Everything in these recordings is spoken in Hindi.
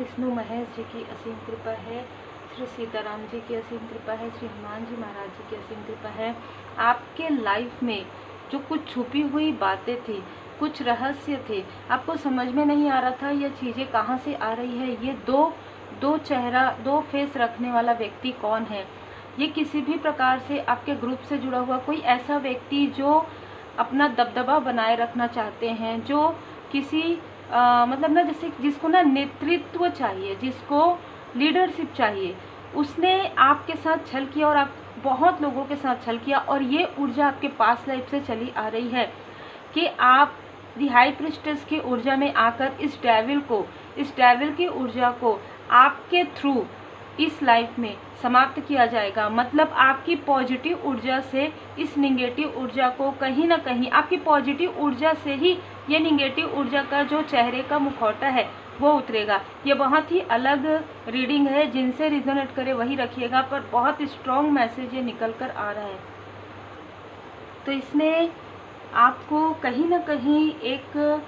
विष्णु महेश जी की असीम कृपा है, श्री सीताराम जी की असीम कृपा है, श्री हनुमान जी महाराज जी की असीम कृपा है। आपके लाइफ में जो कुछ छुपी हुई बातें थी, कुछ रहस्य थे, आपको समझ में नहीं आ रहा था ये चीज़ें कहाँ से आ रही है, ये दो चेहरा, दो फेस रखने वाला व्यक्ति कौन है। ये किसी भी प्रकार से आपके ग्रुप से जुड़ा हुआ कोई ऐसा व्यक्ति जो अपना दबदबा बनाए रखना चाहते हैं, जो किसी मतलब ना, जैसे जिसको ना नेतृत्व चाहिए, जिसको लीडरशिप चाहिए, उसने आपके साथ छल किया और आप बहुत लोगों के साथ छल किया। और ये ऊर्जा आपके पास लाइफ से चली आ रही है कि आप दी हाई प्रिस्टेस की ऊर्जा में आकर इस डेविल की ऊर्जा को आपके थ्रू इस लाइफ में समाप्त किया जाएगा। मतलब आपकी पॉजिटिव ऊर्जा से इस निगेटिव ऊर्जा को कहीं ना कहीं, आपकी पॉजिटिव ऊर्जा से ही ये निगेटिव ऊर्जा का जो चेहरे का मुखौटा है वो उतरेगा। ये बहुत ही अलग रीडिंग है, जिनसे रिजोनेट करे वही रखिएगा, पर बहुत स्ट्रॉन्ग मैसेज ये निकल कर आ रहा है। तो इसने आपको कहीं ना कहीं एक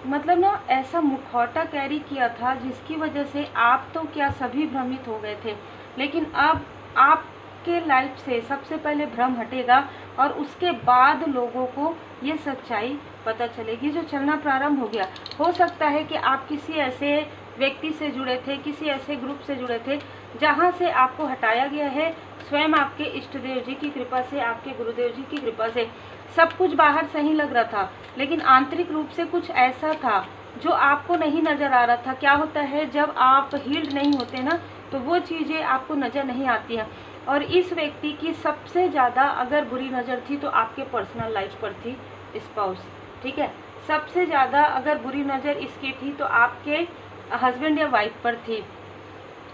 मतलब ना ऐसा मुखौटा कैरी किया था जिसकी वजह से आप तो क्या सभी भ्रमित हो गए थे। लेकिन अब आपके लाइफ से सबसे पहले भ्रम हटेगा और उसके बाद लोगों को ये सच्चाई पता चलेगी जो चलना प्रारंभ हो गया। हो सकता है कि आप किसी ऐसे व्यक्ति से जुड़े थे, किसी ऐसे ग्रुप से जुड़े थे जहाँ से आपको हटाया गया है। स्वयं आपके इष्ट देव जी की कृपा से, आपके गुरुदेव जी की कृपा से सब कुछ बाहर सही लग रहा था, लेकिन आंतरिक रूप से कुछ ऐसा था जो आपको नहीं नज़र आ रहा था। क्या होता है जब आप हील्ड नहीं होते ना, तो वो चीज़ें आपको नज़र नहीं आती हैं। और इस व्यक्ति की सबसे ज़्यादा अगर बुरी नज़र थी तो आपके पर्सनल लाइफ पर थी, स्पाउस, ठीक है। सबसे ज़्यादा अगर बुरी नज़र इसकी थी तो आपके हस्बैंड या वाइफ पर थी।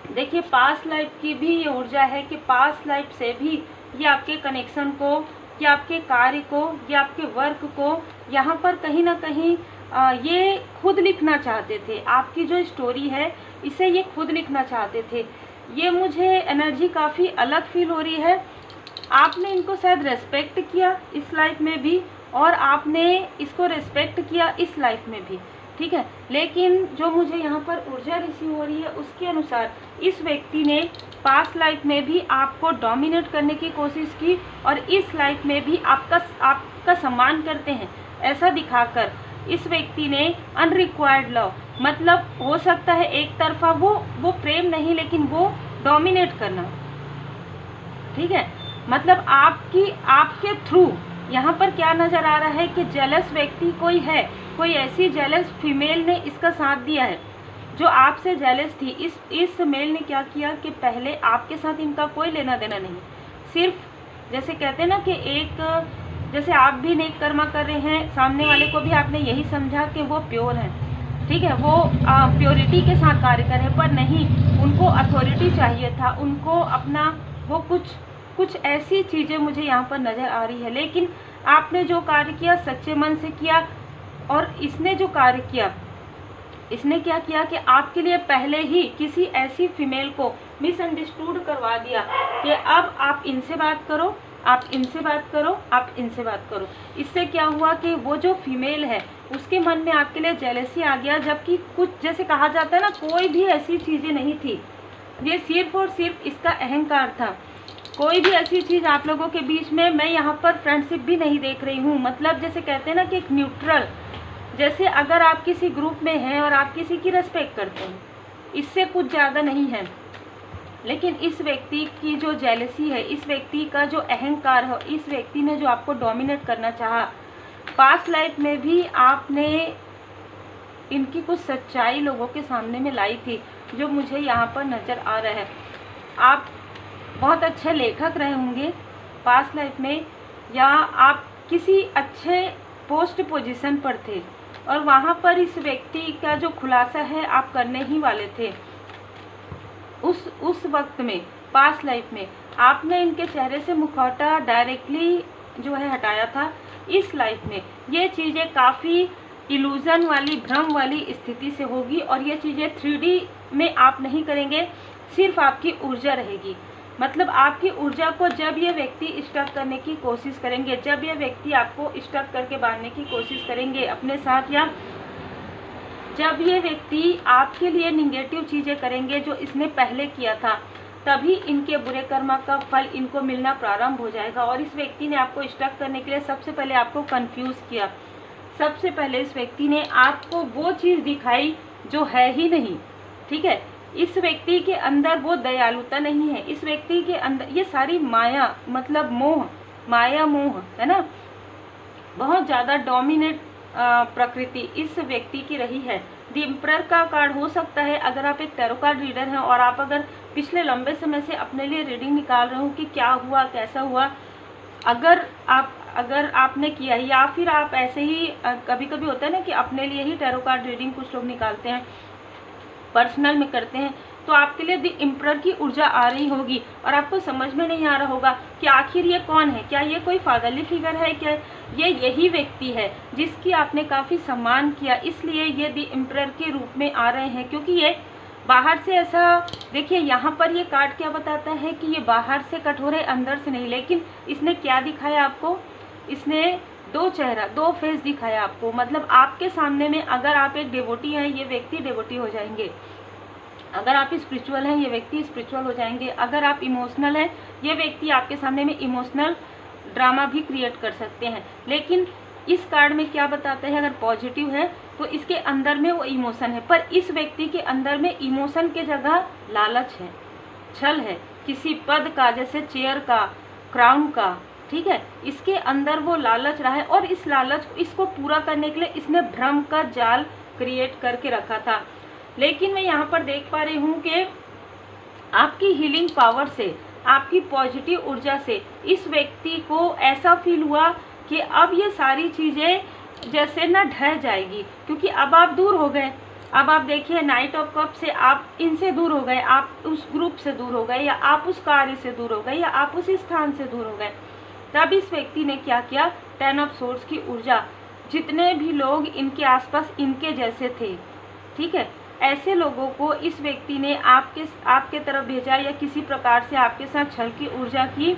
देखिए, पास्ट लाइफ की भी ये ऊर्जा है कि पास्ट लाइफ से भी ये आपके कनेक्शन को, या आपके कार्य को, या आपके वर्क को यहाँ पर कहीं ना कहीं ये खुद लिखना चाहते थे। आपकी जो स्टोरी है इसे ये खुद लिखना चाहते थे। ये मुझे एनर्जी काफ़ी अलग फील हो रही है। आपने इनको शायद रेस्पेक्ट किया इस लाइफ में भी, और आपने इसको रेस्पेक्ट किया इस लाइफ में भी, ठीक है। लेकिन जो मुझे यहाँ पर ऊर्जा रिसीव हो रही है उसके अनुसार इस व्यक्ति ने पास्ट लाइफ में भी आपको डोमिनेट करने की कोशिश की और इस लाइफ में भी आपका सम्मान करते हैं ऐसा दिखाकर इस व्यक्ति ने अनरिक्वायर्ड लव, मतलब हो सकता है एक तरफा वो प्रेम नहीं, लेकिन वो डोमिनेट करना, ठीक है। मतलब आपके थ्रू यहाँ पर क्या नज़र आ रहा है कि जेलस व्यक्ति कोई है, कोई ऐसी जेलस फीमेल ने इसका साथ दिया है जो आपसे जेलस थी। इस मेल ने क्या किया कि पहले आपके साथ इनका कोई लेना देना नहीं, सिर्फ जैसे कहते हैं ना कि एक जैसे आप भी नेक कर्मा कर रहे हैं, सामने वाले को भी आपने यही समझा कि वो प्योर है, ठीक है, वो प्योरिटी के साथ कार्य कर रहे हैं, पर नहीं, उनको अथॉरिटी चाहिए था, उनको अपना वो कुछ ऐसी चीज़ें मुझे यहाँ पर नज़र आ रही है। लेकिन आपने जो कार्य किया सच्चे मन से किया, और इसने जो कार्य किया, इसने क्या किया कि आपके लिए पहले ही किसी ऐसी फीमेल को मिसअंडरस्टूड करवा दिया कि अब आप इनसे बात करो, आप इनसे बात करो, आप इनसे बात करो। इससे क्या हुआ कि वो जो फीमेल है उसके मन में आपके लिए जेलसी आ गया, जबकि कुछ जैसे कहा जाता है ना, कोई भी ऐसी चीज़ें नहीं थी, ये सिर्फ और सिर्फ इसका अहंकार था। कोई भी ऐसी चीज़ आप लोगों के बीच में, मैं यहाँ पर फ्रेंडशिप भी नहीं देख रही हूँ, मतलब जैसे कहते हैं ना कि एक न्यूट्रल, जैसे अगर आप किसी ग्रुप में हैं और आप किसी की रिस्पेक्ट करते हैं, इससे कुछ ज़्यादा नहीं है। लेकिन इस व्यक्ति की जो जेलसी है, इस व्यक्ति का जो अहंकार है, इस व्यक्ति ने जो आपको डोमिनेट करना चाहा, पास्ट लाइफ में भी आपने इनकी कुछ सच्चाई लोगों के सामने में लाई थी जो मुझे यहाँ पर नज़र आ रहा है। आप बहुत अच्छे लेखक रहे होंगे पास्ट लाइफ में, या आप किसी अच्छे पोस्ट पोजीशन पर थे और वहाँ पर इस व्यक्ति का जो खुलासा है आप करने ही वाले थे। उस वक्त में पास्ट लाइफ में आपने इनके चेहरे से मुखौटा डायरेक्टली जो है हटाया था। इस लाइफ में ये चीज़ें काफ़ी इल्यूज़न वाली, भ्रम वाली स्थिति से होगी, और ये चीज़ें 3D में आप नहीं करेंगे, सिर्फ आपकी ऊर्जा रहेगी। मतलब आपकी ऊर्जा को जब ये व्यक्ति स्टक करने की कोशिश करेंगे, जब ये व्यक्ति आपको स्टक करके बांधने की कोशिश करेंगे अपने साथ, या जब ये व्यक्ति आपके लिए निगेटिव चीज़ें करेंगे जो इसने पहले किया था, तभी इनके बुरे कर्म का फल इनको मिलना प्रारंभ हो जाएगा। और इस व्यक्ति ने आपको स्टक करने के लिए सबसे पहले आपको कंफ्यूज किया। सबसे पहले इस व्यक्ति ने आपको वो चीज़ दिखाई जो है ही नहीं, ठीक है। इस व्यक्ति के अंदर वो दयालुता नहीं है। इस व्यक्ति के अंदर ये सारी माया, मतलब मोह, माया मोह है ना, बहुत ज़्यादा डोमिनेट प्रकृति इस व्यक्ति की रही है। द एम्परर का कार्ड हो सकता है, अगर आप एक टैरो कार्ड रीडर हैं और आप अगर पिछले लंबे समय से अपने लिए रीडिंग निकाल रहे हो कि क्या हुआ, कैसा हुआ, अगर आपने किया, या फिर आप ऐसे ही कभी कभी होता है ना कि अपने लिए ही टैरो कार्ड रीडिंग कुछ लोग निकालते हैं, पर्सनल में करते हैं, तो आपके लिए द एम्परर की ऊर्जा आ रही होगी और आपको समझ में नहीं आ रहा होगा कि आखिर ये कौन है। क्या ये कोई फादरली फिगर है, क्या ये यही व्यक्ति है जिसकी आपने काफ़ी सम्मान किया, इसलिए ये द एम्परर के रूप में आ रहे हैं। क्योंकि ये बाहर से ऐसा, देखिए यहाँ पर ये कार्ड क्या बताता है कि ये बाहर से कठोर है, अंदर से नहीं। लेकिन इसने क्या दिखाया आपको, इसने दो चेहरा, दो फेस दिखाया आपको। मतलब आपके सामने में अगर आप एक डिवोटी हैं, ये व्यक्ति डिवोटी हो जाएंगे। अगर आप स्पिरिचुअल हैं, ये व्यक्ति स्पिरिचुअल हो जाएंगे। अगर आप इमोशनल हैं, ये व्यक्ति आपके सामने में इमोशनल ड्रामा भी क्रिएट कर सकते हैं। लेकिन इस कार्ड में क्या बताता है, अगर पॉजिटिव है तो इसके अंदर में वो इमोशन है, पर इस व्यक्ति के अंदर में इमोशन के जगह लालच है, छल है, किसी पद का, जैसे चेयर का, क्राउन का, ठीक है। इसके अंदर वो लालच रहा है और इस लालच को, इसको पूरा करने के लिए इसने भ्रम का जाल क्रिएट करके रखा था। लेकिन मैं यहाँ पर देख पा रही हूँ कि आपकी हीलिंग पावर से, आपकी पॉजिटिव ऊर्जा से इस व्यक्ति को ऐसा फील हुआ कि अब ये सारी चीज़ें जैसे ना ढह जाएगी, क्योंकि अब आप दूर हो गए। अब आप देखिए नाइट ऑफ कप से आप इनसे दूर हो गए, आप उस ग्रुप से दूर हो गए, या आप उस कार्य से दूर हो गए, या आप उस स्थान से दूर हो गए। तब इस व्यक्ति ने क्या किया, 10 ऑफ सोर्ड्स की ऊर्जा, जितने भी लोग इनके आसपास इनके जैसे थे, ठीक है, ऐसे लोगों को इस व्यक्ति ने आपके तरफ भेजा, या किसी प्रकार से आपके साथ छल की ऊर्जा की,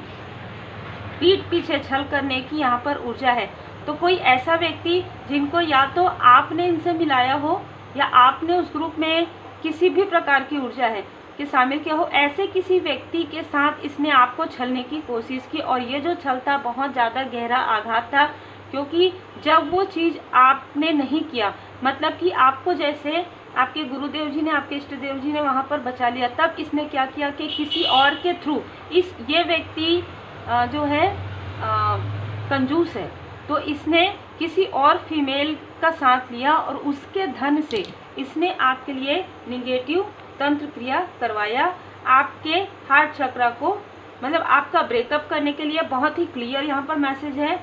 पीठ पीछे छल करने की यहाँ पर ऊर्जा है। तो कोई ऐसा व्यक्ति जिनको या तो आपने इनसे मिलाया हो, या आपने उस ग्रुप में किसी भी प्रकार की ऊर्जा है कि शामिल किया हो, ऐसे किसी व्यक्ति के साथ इसने आपको छलने की कोशिश की। और ये जो छल था बहुत ज़्यादा गहरा आघात था, क्योंकि जब वो चीज़ आपने नहीं किया, मतलब कि आपको जैसे आपके गुरुदेव जी ने, आपके इष्ट देव जी ने वहाँ पर बचा लिया, तब इसने क्या किया कि किसी और के थ्रू, ये व्यक्ति जो है कंजूस है, तो इसने किसी और फीमेल का साथ लिया और उसके धन से इसने आपके लिए निगेटिव तंत्र क्रिया करवाया। आपके हार्ट चक्रा को, मतलब आपका ब्रेकअप करने के लिए, बहुत ही क्लियर यहाँ पर मैसेज है,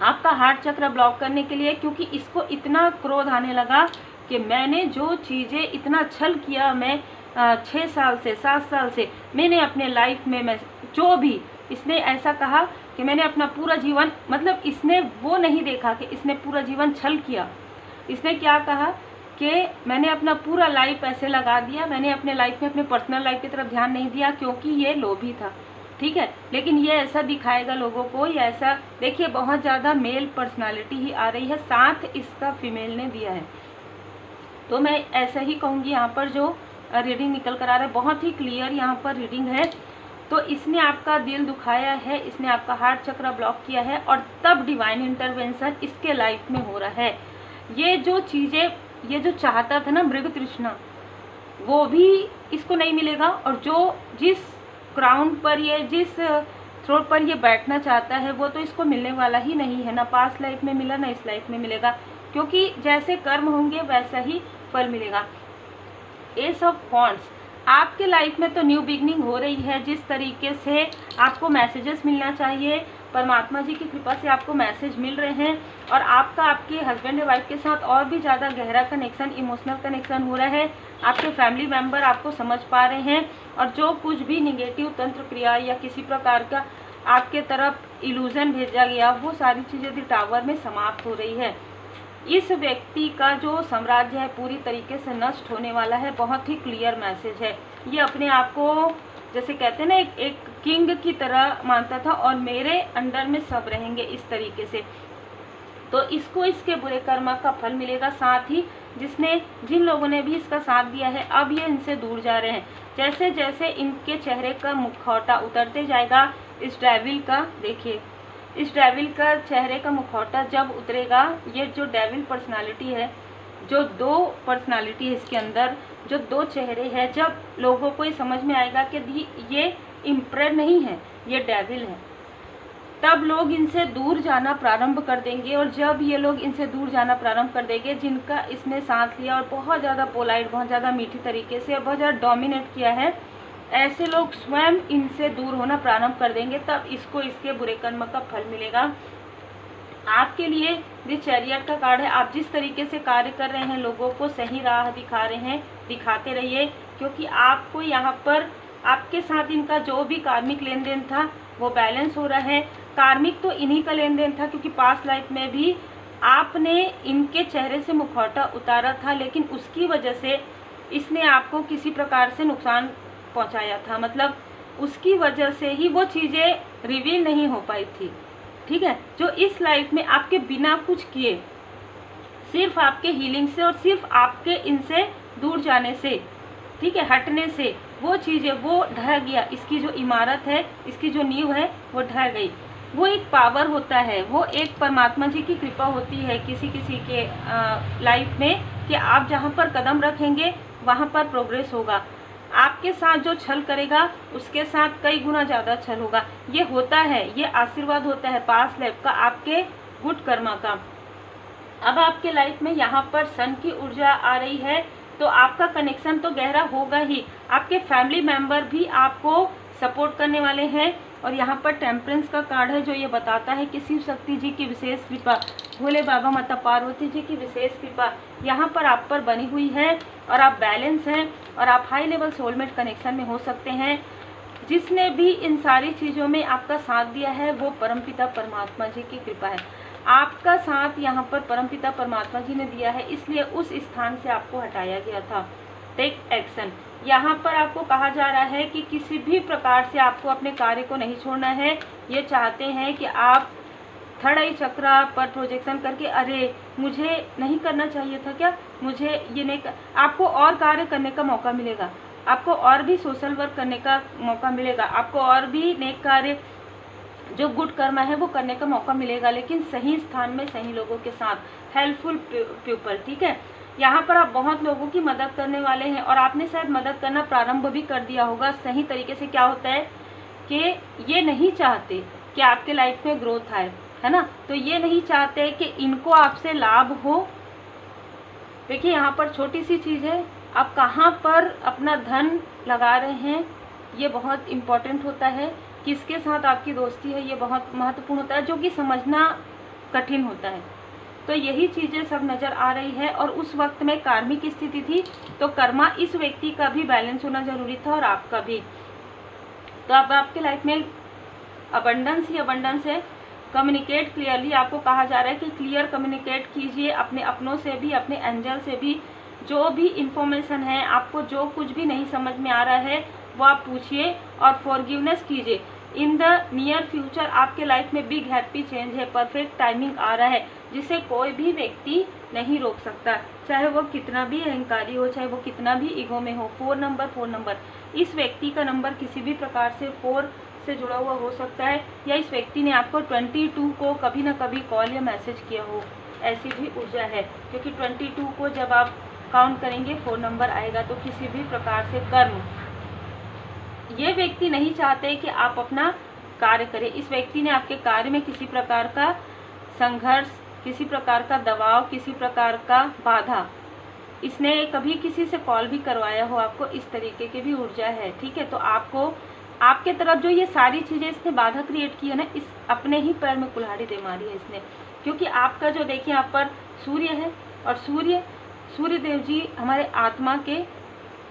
आपका हार्ट चक्र ब्लॉक करने के लिए। क्योंकि इसको इतना क्रोध आने लगा कि मैंने जो चीज़ें, इतना छल किया, मैं 6 साल से, 7 साल से मैंने अपने लाइफ में, मैं जो भी, इसने ऐसा कहा कि मैंने अपना पूरा जीवन, मतलब इसने वो नहीं देखा कि इसने पूरा जीवन छल किया। इसने क्या कहा कि मैंने अपना पूरा लाइफ ऐसे लगा दिया, मैंने अपने लाइफ में, अपने पर्सनल लाइफ की तरफ ध्यान नहीं दिया, क्योंकि ये लोभी था, ठीक है। लेकिन ये ऐसा दिखाएगा लोगों को, ये ऐसा, देखिए बहुत ज़्यादा मेल पर्सनालिटी ही आ रही है, साथ इसका फीमेल ने दिया है। तो मैं ऐसा ही कहूँगी, यहाँ पर जो रीडिंग निकल कर आ रहा है बहुत ही क्लियर यहाँ पर रीडिंग है। तो इसने आपका दिल दुखाया है, इसने आपका हार्ट चक्र ब्लॉक किया है, और तब डिवाइन इंटरवेंशन इसके लाइफ में हो रहा है। ये जो चीज़ें, ये जो चाहता था ना मृग तृष्णा, वो भी इसको नहीं मिलेगा। और जो जिस क्राउन पर ये, जिस थ्रोन पर ये बैठना चाहता है, वो तो इसको मिलने वाला ही नहीं है, ना पास्ट लाइफ में मिला, ना इस लाइफ में मिलेगा, क्योंकि जैसे कर्म होंगे वैसा ही फल मिलेगा। एस ऑफ वॉन्ड्स, आपके लाइफ में तो न्यू बिगनिंग हो रही है। जिस तरीके से आपको मैसेजेस मिलना चाहिए, परमात्मा जी की कृपा से आपको मैसेज मिल रहे हैं, और आपका आपके हस्बैंड या वाइफ के साथ और भी ज़्यादा गहरा कनेक्शन, इमोशनल कनेक्शन हो रहा है। आपके फैमिली मेम्बर आपको समझ पा रहे हैं, और जो कुछ भी निगेटिव तंत्र क्रिया या किसी प्रकार का आपके तरफ इल्यूजन भेजा गया, वो सारी चीज़ें दी टावर में समाप्त हो रही है। इस व्यक्ति का जो साम्राज्य है पूरी तरीके से नष्ट होने वाला है, बहुत ही क्लियर मैसेज है। ये अपने आप को, जैसे कहते हैं ना, एक किंग की तरह मानता था, और मेरे अंडर में सब रहेंगे, इस तरीके से। तो इसको इसके बुरे कर्म का फल मिलेगा। साथ ही जिन लोगों ने भी इसका साथ दिया है, अब ये इनसे दूर जा रहे हैं। जैसे जैसे इनके चेहरे का मुखौटा उतरते जाएगा, इस डेविल का देखिए, इस डेविल का चेहरे का मुखौटा जब उतरेगा, ये जो डेविल पर्सनालिटी है, जो 2 पर्सनालिटी है इसके अंदर, जो 2 चेहरे हैं, जब लोगों को ये समझ में आएगा कि ये इम्प्रेड नहीं है, ये डेविल है, तब लोग इनसे दूर जाना प्रारंभ कर देंगे। और जब ये लोग इनसे दूर जाना प्रारंभ कर देंगे, जिनका इसने साथ लिया और बहुत ज़्यादा पोलाइट, बहुत ज़्यादा मीठी तरीके से, बहुत ज़्यादा डोमिनेट किया है, ऐसे लोग स्वयं इनसे दूर होना प्रारंभ कर देंगे। तब इसको इसके बुरे कर्म का फल मिलेगा। आपके लिए द चैरियट का कार्ड है। आप जिस तरीके से कार्य कर रहे हैं, लोगों को सही राह दिखा रहे हैं, दिखाते रहिए, क्योंकि आपको यहाँ पर आपके साथ इनका जो भी कार्मिक लेन देन था वो बैलेंस हो रहा है। कार्मिक तो इन्हीं का लेन देन था, क्योंकि पास्ट लाइफ में भी आपने इनके चेहरे से मुखौटा उतारा था, लेकिन उसकी वजह से इसने आपको किसी प्रकार से नुकसान पहुंचाया था। मतलब उसकी वजह से ही वो चीज़ें रिवील नहीं हो पाई थी, ठीक है। जो इस लाइफ में आपके बिना कुछ किए, सिर्फ आपके हीलिंग से और सिर्फ आपके इनसे दूर जाने से, ठीक है, हटने से, वो चीज़ें वो ढह गया। इसकी जो इमारत है, इसकी जो नींव है, वो ढह गई। वो एक पावर होता है, वो एक परमात्मा जी की कृपा होती है किसी किसी के लाइफ में, कि आप जहाँ पर कदम रखेंगे वहाँ पर प्रोग्रेस होगा। आपके साथ जो छल करेगा, उसके साथ कई गुना ज़्यादा छल होगा। ये होता है, ये आशीर्वाद होता है पास्ट लाइफ का, आपके गुड कर्मा का। अब आपके लाइफ में यहाँ पर सन की ऊर्जा आ रही है, तो आपका कनेक्शन तो गहरा होगा ही। आपके फैमिली मेंबर भी आपको सपोर्ट करने वाले हैं। और यहाँ पर टेम्परेंस का कार्ड है, जो ये बताता है कि शिव शक्ति जी की विशेष कृपा, भोले बाबा माता पार्वती जी की विशेष कृपा यहाँ पर आप पर बनी हुई है, और आप बैलेंस हैं, और आप हाई लेवल सोलमेट कनेक्शन में हो सकते हैं। जिसने भी इन सारी चीज़ों में आपका साथ दिया है, वो परमपिता परमात्मा जी की कृपा है। आपका साथ यहाँ पर परमपिता परमात्मा जी ने दिया है, इसलिए उस स्थान से आपको हटाया गया था। Take action. यहाँ पर आपको कहा जा रहा है कि किसी भी प्रकार से आपको अपने कार्य को नहीं छोड़ना है। ये चाहते हैं कि आप थर्ड आई चक्रा पर प्रोजेक्शन करके, अरे मुझे नहीं करना चाहिए था क्या, मुझे ये नहीं आपको और कार्य करने का मौका मिलेगा, आपको और भी सोशल वर्क करने का मौका मिलेगा, आपको और भी नेक कार्य जो गुड कर्म है वो करने का मौका मिलेगा, लेकिन सही स्थान में, सही लोगों के साथ, हेल्पफुल पीपल, ठीक है। यहाँ पर आप बहुत लोगों की मदद करने वाले हैं, और आपने शायद मदद करना प्रारंभ भी कर दिया होगा सही तरीके से। क्या होता है कि ये नहीं चाहते कि आपके लाइफ में ग्रोथ आए, है ना, तो ये नहीं चाहते कि इनको आपसे लाभ हो। देखिए यहाँ पर छोटी सी चीज़ है, आप कहाँ पर अपना धन लगा रहे हैं, ये बहुत इम्पोर्टेंट होता है। किसके साथ आपकी दोस्ती है, ये बहुत महत्वपूर्ण होता है, जो कि समझना कठिन होता है। तो यही चीज़ें सब नज़र आ रही है। और उस वक्त में कार्मिक स्थिति थी, तो कर्मा इस व्यक्ति का भी बैलेंस होना जरूरी था, और आपका भी। तो अब आपके लाइफ में अबंडेंस ही अबंडेंस है। कम्युनिकेट क्लियरली, आपको कहा जा रहा है कि क्लियर कम्युनिकेट कीजिए अपने अपनों से भी, अपने एंजल से भी। जो भी इंफॉर्मेशन है, आपको जो कुछ भी नहीं समझ में आ रहा है, वो आप पूछिए और फॉरगिवनेस कीजिए। इन द नियर फ्यूचर आपके लाइफ में बिग हैप्पी चेंज है, परफेक्ट टाइमिंग आ रहा है, जिसे कोई भी व्यक्ति नहीं रोक सकता, चाहे वो कितना भी अहंकारी हो, चाहे वो कितना भी ईगो में हो। 4 नंबर, इस व्यक्ति का नंबर किसी भी प्रकार से 4 से जुड़ा हुआ हो सकता है, या इस व्यक्ति ने आपको 22 को कभी ना कभी कॉल या मैसेज किया हो, ऐसी भी ऊर्जा है। क्योंकि 22 को जब आप काउंट करेंगे 4 नंबर आएगा। तो किसी भी प्रकार से कर्म, ये व्यक्ति नहीं चाहते कि आप अपना कार्य करें। इस व्यक्ति ने आपके कार्य में किसी प्रकार का संघर्ष, किसी प्रकार का दबाव, किसी प्रकार का बाधा, इसने कभी किसी से कॉल भी करवाया हो आपको, इस तरीके की भी ऊर्जा है, ठीक है। तो आपको, आपके तरफ जो ये सारी चीज़ें इसने बाधा क्रिएट की है ना, इस अपने ही पैर में कुल्हाड़ी दे मारी है इसने। क्योंकि आपका जो देखिए यहाँ पर सूर्य है, और सूर्य देव जी हमारे आत्मा के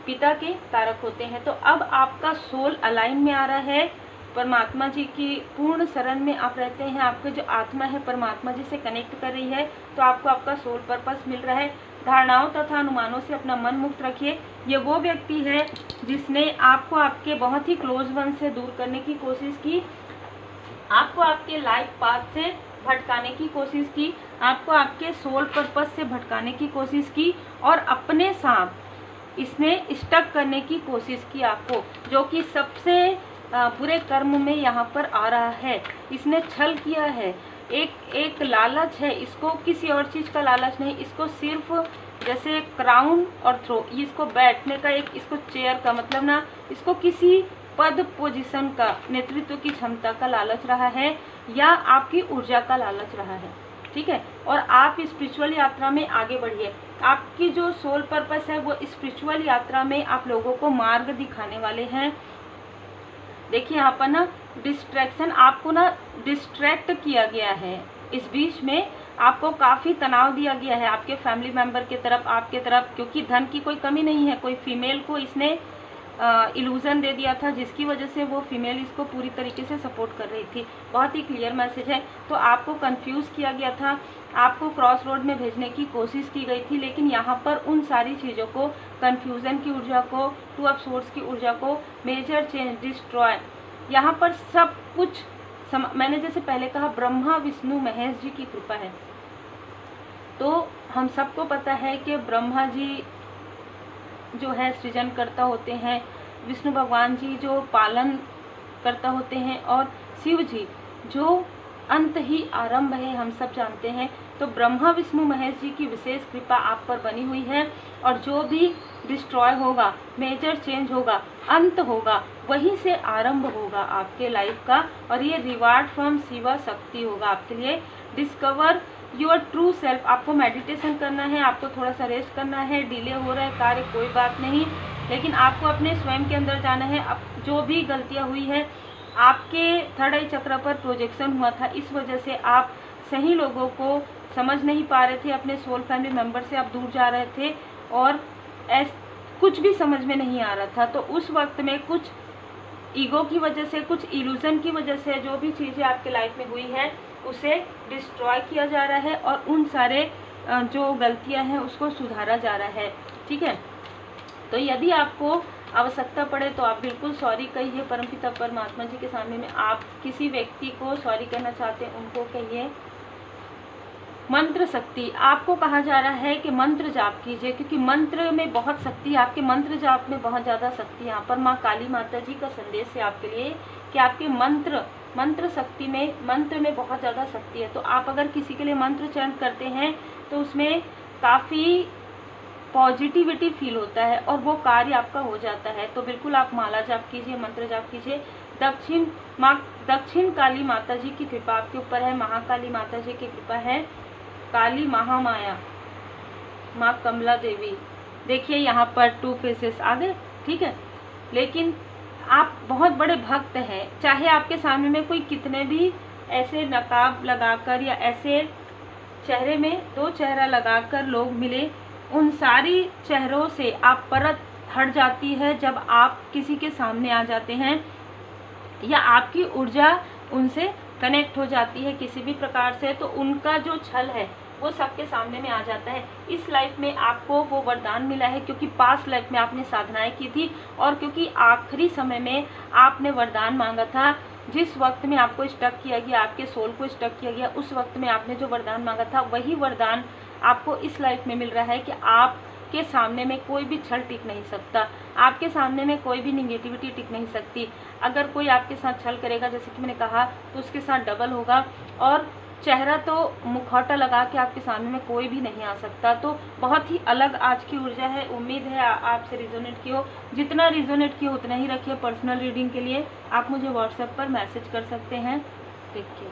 पिता के कारक होते हैं। तो अब आपका सोल अलाइन में आ रहा है, परमात्मा जी की पूर्ण शरण में आप रहते हैं, आपके जो आत्मा है परमात्मा जी से कनेक्ट कर रही है, तो आपको आपका सोल पर्पस मिल रहा है। धारणाओं तथा अनुमानों से अपना मन मुक्त रखिए। ये वो व्यक्ति है जिसने आपको आपके बहुत ही क्लोज वन से दूर करने की कोशिश की, आपको आपके लाइफ पाथ से भटकाने की कोशिश की, आपको आपके सोल पर्पस से भटकाने की कोशिश की और अपने साथ इसने स्टक करने की कोशिश की आपको, जो कि सबसे बुरे कर्म में यहाँ पर आ रहा है। इसने छल किया है, एक लालच है इसको, किसी और चीज़ का लालच नहीं, इसको सिर्फ जैसे क्राउन और थ्रो, इसको बैठने का, एक इसको चेयर का मतलब ना, इसको किसी पद पोजीशन का, नेतृत्व की क्षमता का लालच रहा है, या आपकी ऊर्जा का लालच रहा है। ठीक है, और आप स्पिरिचुअल यात्रा में आगे बढ़िए। आपकी जो सोल पर्पस है वो स्पिरिचुअल यात्रा में आप लोगों को मार्ग दिखाने वाले हैं। देखिए यहाँ पर ना डिस्ट्रैक्शन, आपको ना डिस्ट्रैक्ट किया गया है, इस बीच में आपको काफ़ी तनाव दिया गया है आपके फैमिली मेंबर के तरफ, आपके तरफ, क्योंकि धन की कोई कमी नहीं है। कोई फीमेल को इसने इल्यूज़न दे दिया था, जिसकी वजह से वो फीमेल इसको पूरी तरीके से सपोर्ट कर रही थी। बहुत ही क्लियर मैसेज है। तो आपको कंफ्यूज किया गया था, आपको क्रॉस रोड में भेजने की कोशिश की गई थी, लेकिन यहाँ पर उन सारी चीज़ों को, कन्फ्यूज़न की ऊर्जा को, टू ऑफ सोर्स की ऊर्जा को, मेजर चेंज, डिस्ट्रॉय, यहाँ पर सब कुछ मैंने जैसे पहले कहा, ब्रह्मा विष्णु महेश जी की कृपा है। तो हम सबको पता है कि ब्रह्मा जी जो है सृजनकर्ता होते हैं, विष्णु भगवान जी जो पालन करता होते हैं, और शिव जी जो अंत ही आरंभ है, हम सब जानते हैं। तो ब्रह्मा विष्णु महेश जी की विशेष कृपा आप पर बनी हुई है, और जो भी डिस्ट्रॉय होगा, मेजर चेंज होगा, अंत होगा, वहीं से आरंभ होगा आपके लाइफ का, और ये रिवार्ड फ्रॉम शिवा शक्ति होगा आपके लिए। डिस्कवर योर ट्रू सेल्फ, आपको मेडिटेशन करना है, आपको थोड़ा सा रेस्ट करना है, डिले हो रहा है कार्य, कोई बात नहीं, लेकिन आपको अपने स्वयं के अंदर जाना है। अब जो भी गलतियां हुई है, आपके थर्ड आई चक्र पर प्रोजेक्शन हुआ था, इस वजह से आप सही लोगों को समझ नहीं पा रहे थे, अपने सोल फैमिली मेंबर से आप दूर जा रहे थे, और कुछ भी समझ में नहीं आ रहा था। तो उस वक्त में कुछ ईगो की वजह से, कुछ इल्यूजन की वजह से जो भी चीज़ें आपके लाइफ में हुई है, उसे डिस्ट्रॉय किया जा रहा है, और उन सारे जो गलतियां हैं उसको सुधारा जा रहा है। ठीक है, तो यदि आपको आवश्यकता पड़े तो आप बिल्कुल सॉरी कहिए परमपिता परमात्मा जी के सामने में। आप किसी व्यक्ति को सॉरी कहना चाहते हैं, उनको कहिए। मंत्र शक्ति, आपको कहा जा रहा है कि मंत्र जाप कीजिए, क्योंकि मंत्र में बहुत शक्ति है, आपके मंत्र जाप में बहुत ज़्यादा शक्ति है। यहाँ पर माँ काली माता जी का संदेश है आपके लिए कि आपके मंत्र शक्ति में, मंत्र में बहुत ज़्यादा शक्ति है। तो आप अगर किसी के लिए मंत्र चयन करते हैं तो उसमें काफ़ी पॉजिटिविटी फील होता है, और वो कार्य आपका हो जाता है। तो बिल्कुल आप माला जाप कीजिए, मंत्र जाप कीजिए। दक्षिण काली माता जी की कृपा आपके ऊपर है, महाकाली माता जी की कृपा है, काली महामाया, माँ कमला देवी। देखिए यहाँ पर 2 फेसेस आ गए। ठीक है, लेकिन आप बहुत बड़े भक्त हैं, चाहे आपके सामने में कोई कितने भी ऐसे नकाब लगाकर या ऐसे चेहरे में 2 चेहरा लगाकर लोग मिले, उन सारी चेहरों से आप परत हट जाती है जब आप किसी के सामने आ जाते हैं, या आपकी ऊर्जा उनसे कनेक्ट हो जाती है किसी भी प्रकार से, तो उनका जो छल है वो सबके सामने में आ जाता है। इस लाइफ में आपको वो वरदान मिला है, क्योंकि पास्ट लाइफ में आपने साधनाएं की थी, और क्योंकि आखिरी समय में आपने वरदान मांगा था, जिस वक्त में आपको स्टक किया गया, आपके सोल को स्टक किया गया, उस वक्त में आपने जो वरदान मांगा था, वही वरदान आपको इस लाइफ में मिल रहा है कि आपके सामने में कोई भी छल टिक नहीं सकता, आपके सामने में कोई भी निगेटिविटी टिक नहीं सकती। अगर कोई आपके साथ छल करेगा, जैसे कि मैंने कहा, तो उसके साथ डबल होगा, और चेहरा तो मुखौटा लगा के आपके सामने में कोई भी नहीं आ सकता। तो बहुत ही अलग आज की ऊर्जा है। उम्मीद है आपसे रिजोनेट की हो, जितना रिजोनेट किया उतना ही रखिए। पर्सनल रीडिंग के लिए आप मुझे व्हाट्सएप पर मैसेज कर सकते हैं। देखिए।